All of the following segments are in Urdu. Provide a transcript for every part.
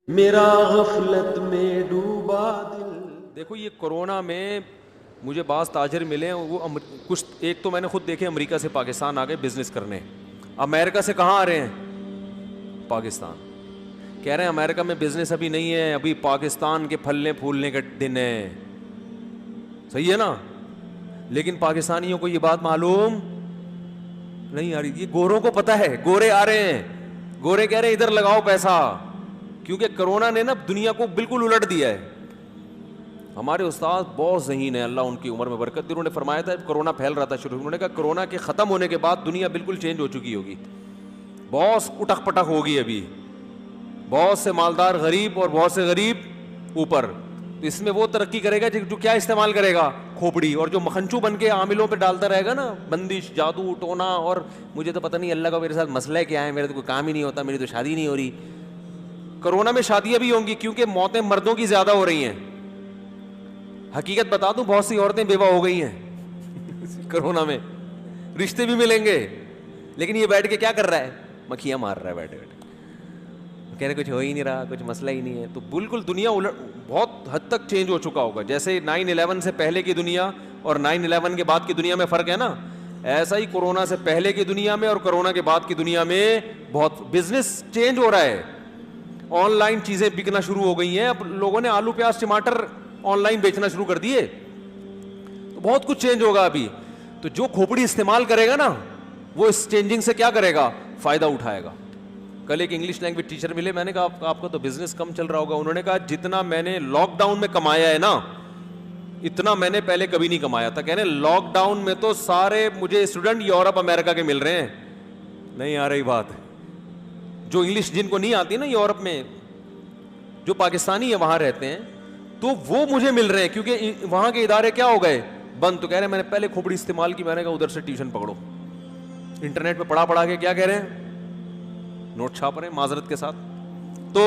میرا غفلت میں ڈوبا دل. دیکھو یہ کورونا میں مجھے بعض تاجر ملے ہیں, وہ کچھ ایک تو میں نے خود دیکھے امریکہ سے پاکستان آ گئے بزنس کرنے. امریکہ سے کہاں آ رہے ہیں؟ پاکستان. کہہ رہے ہیں امریکہ میں بزنس ابھی نہیں ہے, ابھی پاکستان کے پھلنے پھولنے کے دن ہیں. صحیح ہے نا؟ لیکن پاکستانیوں کو یہ بات معلوم نہیں آ رہی. یہ گوروں کو پتہ ہے, گورے آ رہے ہیں, گورے کہہ رہے ہیں ادھر لگاؤ پیسہ, کیونکہ کرونا نے نا دنیا کو بالکل الٹ دیا ہے. ہمارے استاد بہت ذہین ہیں, اللہ ان کی عمر میں برکت دے. انہوں نے فرمایا تھا کرونا پھیل رہا تھا شروع میں, انہوں نے کہا کرونا کے ختم ہونے کے بعد دنیا بالکل چینج ہو چکی ہوگی, بہت اٹک پٹک ہوگی. ابھی بہت سے مالدار غریب اور بہت سے غریب اوپر. تو اس میں وہ ترقی کرے گا جو کیا استعمال کرے گا؟ کھوپڑی. اور جو مکھنچو بن کے عاملوں پہ ڈالتا رہے گا نا بندش, جادو ٹونا, اور مجھے تو پتہ نہیں اللہ کا میرے ساتھ مسئلہ کیا ہے, میرا تو کوئی کام ہی نہیں ہوتا, میری تو شادی نہیں ہو رہی. کرونا میں شادیاں بھی ہوں گی کیونکہ موتیں مردوں کی زیادہ ہو رہی ہیں. حقیقت بتا دوں, بہت سی عورتیں بیوہ ہو گئی ہیں کرونا میں. رشتے بھی ملیں گے, لیکن یہ بیٹھ کے کیا کر رہا ہے؟ مکھیاں مار رہا ہے بیٹھے بیٹھے. کہہ رہے کچھ ہو ہی نہیں رہا, کچھ مسئلہ ہی نہیں ہے. تو بالکل دنیا بہت حد تک چینج ہو چکا ہوگا. جیسے 9/11 سے پہلے کی دنیا اور 9/11 کے بعد کی دنیا میں فرق ہے نا, ایسا ہی کورونا سے پہلے کی دنیا میں اور کورونا کے بعد کی دنیا میں بہت بزنس چینج ہو رہا ہے. آن لائن چیزیں بکنا شروع ہو گئی ہیں. اب لوگوں نے آلو پیاز ٹماٹر آن لائن بیچنا شروع کر دیے, تو بہت کچھ چینج ہوگا ابھی. تو جو کھوپڑی استعمال کرے گا نا وہ اس چینجنگ سے کیا کرے گا؟ فائدہ اٹھائے گا. کل ایک انگلش لینگویج ٹیچر ملے, میں نے کہا آپ کا تو بزنس کم چل رہا ہوگا. انہوں نے کہا جتنا میں نے لاک ڈاؤن میں کمایا ہے نا اتنا میں نے پہلے کبھی نہیں کمایا تھا. کہنے لاک ڈاؤن میں تو سارے مجھے اسٹوڈنٹ یورپ امریکہ کے مل رہے ہیں. نہیں آ رہی بات؟ جو انگلش جن کو نہیں آتی نا یورپ میں, جو پاکستانی ہے وہاں رہتے ہیں, تو وہ مجھے مل رہے ہیں کیونکہ وہاں کے ادارے کیا ہو گئے؟ بند. تو کہہ رہے ہیں میں نے پہلے کھوپڑی استعمال کی, میں نے کہا ادھر سے ٹیوشن پکڑو. انٹرنیٹ پہ پڑھا کے کیا کہہ رہے ہیں؟ نوٹ چھاپ رہے ہیں معذرت کے ساتھ. تو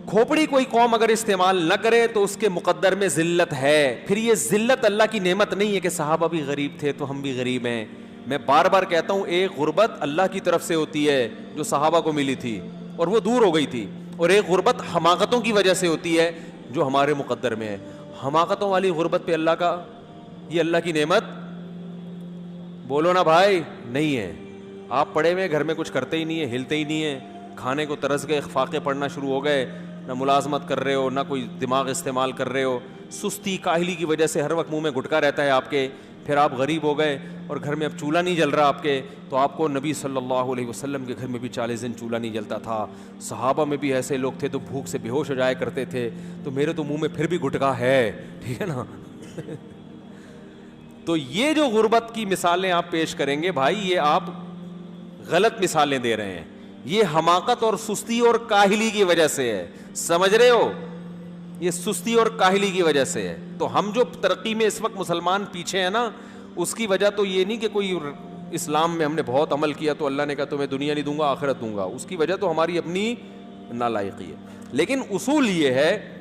کھوپڑی کوئی قوم اگر استعمال نہ کرے تو اس کے مقدر میں ذلت ہے. پھر یہ ذلت اللہ کی نعمت نہیں ہے کہ صحابہ بھی غریب تھے تو ہم بھی غریب ہیں. میں بار بار کہتا ہوں, ایک غربت اللہ کی طرف سے ہوتی ہے جو صحابہ کو ملی تھی اور وہ دور ہو گئی تھی, اور ایک غربت حماقتوں کی وجہ سے ہوتی ہے جو ہمارے مقدر میں ہے. حماقتوں والی غربت پہ اللہ کا, یہ اللہ کی نعمت بولو نا بھائی, نہیں ہے. آپ پڑھے ہوئے گھر میں کچھ کرتے ہی نہیں ہے, ہلتے ہی نہیں ہے, کھانے کو ترس گئے, فاقے پڑھنا شروع ہو گئے, نہ ملازمت کر رہے ہو نہ کوئی دماغ استعمال کر رہے ہو, سستی کاہلی کی وجہ سے ہر وقت منہ میں گٹکا رہتا ہے آپ کے. پھر آپ غریب ہو گئے اور گھر میں اب چولہا نہیں جل رہا آپ کے, تو آپ کو نبی صلی اللہ علیہ وسلم کے گھر میں بھی 40 دن چولہا نہیں جلتا تھا. صحابہ میں بھی ایسے لوگ تھے تو بھوک سے بے ہوش ہو جایا کرتے تھے. تو میرے تو منہ میں پھر بھی گٹکا ہے, ٹھیک ہے نا. تو یہ جو غربت کی مثالیں آپ پیش کریں گے بھائی, یہ آپ غلط مثالیں دے رہے ہیں. یہ حماقت اور سستی اور کاہلی کی وجہ سے ہے, سمجھ رہے ہو؟ یہ سستی اور کاہلی کی وجہ سے ہے. تو ہم جو ترقی میں اس وقت مسلمان پیچھے ہیں نا, اس کی وجہ تو یہ نہیں کہ کوئی اسلام میں ہم نے بہت عمل کیا تو اللہ نے کہا تمہیں دنیا نہیں دوں گا آخرت دوں گا. اس کی وجہ تو ہماری اپنی نالائقی ہے. لیکن اصول یہ ہے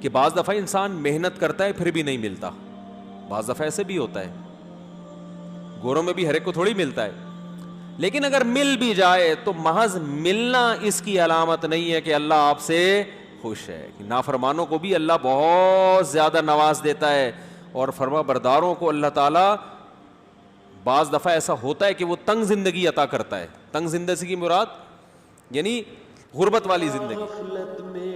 کہ بعض دفعہ انسان محنت کرتا ہے پھر بھی نہیں ملتا, بعض دفعہ ایسے بھی ہوتا ہے. گوروں میں بھی ہر ایک کو تھوڑی ملتا ہے. لیکن اگر مل بھی جائے تو محض ملنا اس کی علامت نہیں ہے کہ اللہ آپ سے خوش ہے. نافرمانوں کو بھی اللہ بہت زیادہ نواز دیتا ہے, اور فرما برداروں کو اللہ تعالیٰ بعض دفعہ ایسا ہوتا ہے کہ وہ تنگ زندگی عطا کرتا ہے. تنگ زندگی کی مراد یعنی غربت والی زندگی.